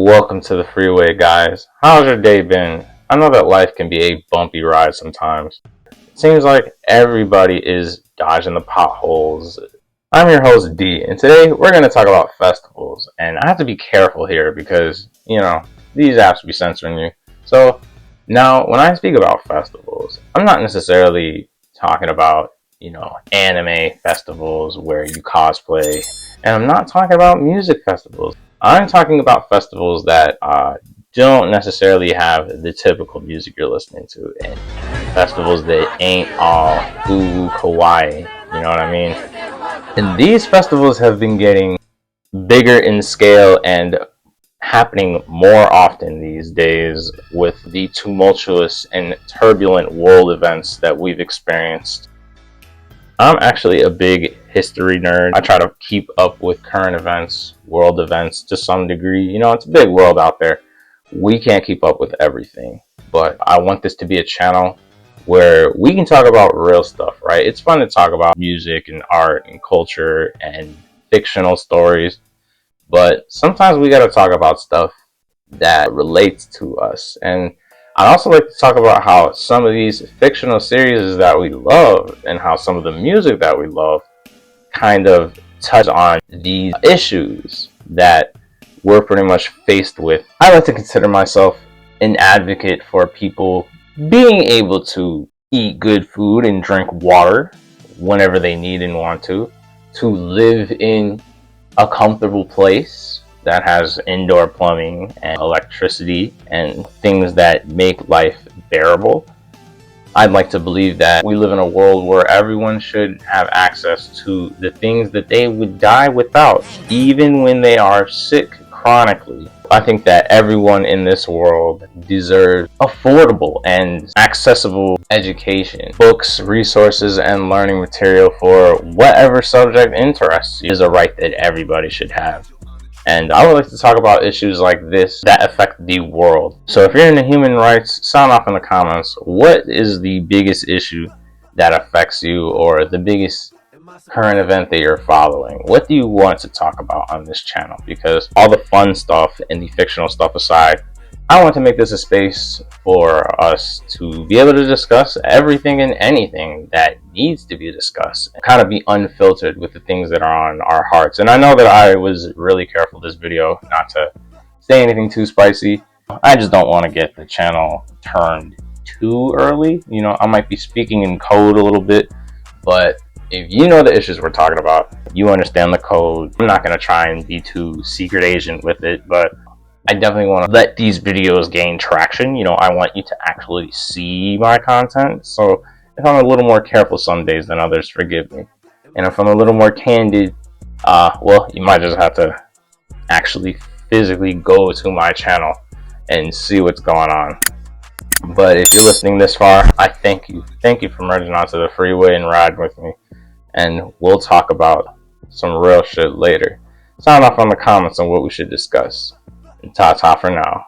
Welcome to the freeway, guys. How's your day been? I know that life can be a bumpy ride sometimes. It seems like everybody is dodging the potholes. I'm your host, D, and today we're going to talk about festivals. And I have to be careful here because, these apps be censoring you. So now, when I speak about festivals, I'm not necessarily talking about, anime festivals where you cosplay. And I'm not talking about music festivals. I'm talking about festivals that don't necessarily have the typical music you're listening to, and festivals that ain't all ooh kawaii, you know what I mean? And these festivals have been getting bigger in scale and happening more often these days with the tumultuous and turbulent world events that we've experienced. I'm actually a big history nerd. I try to keep up with current events, world events to some degree. It's a big world out there. We can't keep up with everything, but I want this to be a channel where we can talk about real stuff, right? It's fun to talk about music and art and culture and fictional stories, but sometimes we got to talk about stuff that relates to us. And I'd also like to talk about how some of these fictional series that we love and how some of the music that we love kind of touch on these issues that we're pretty much faced with. I like to consider myself an advocate for people being able to eat good food and drink water whenever they need and want to live in a comfortable place that has indoor plumbing and electricity and things that make life bearable. I'd like to believe that we live in a world where everyone should have access to the things that they would die without, even when they are sick chronically. I think that everyone in this world deserves affordable and accessible education, books, resources, and learning material for whatever subject interests you is a right that everybody should have. And I would like to talk about issues like this that affect the world. So if you're into human rights, sound off in the comments. What is the biggest issue that affects you, or the biggest current event that you're following? What do you want to talk about on this channel? Because all the fun stuff and the fictional stuff aside, I want to make this a space for us to be able to discuss everything and anything that needs to be discussed, and kind of be unfiltered with the things that are on our hearts. And I know that I was really careful this video not to say anything too spicy. I just don't want to get the channel turned too early. I might be speaking in code a little bit, but if you know the issues we're talking about, you understand the code. I'm not going to try and be too secret agent with it, but I definitely want to let these videos gain traction. I want you to actually see my content. So if I'm a little more careful some days than others, forgive me. And if I'm a little more candid, well, you might just have to actually physically go to my channel and see what's going on. But if you're listening this far, I thank you. Thank you for merging onto the freeway and riding with me. And we'll talk about some real shit later. Sound off on the comments on what we should discuss. Ta-ta for now.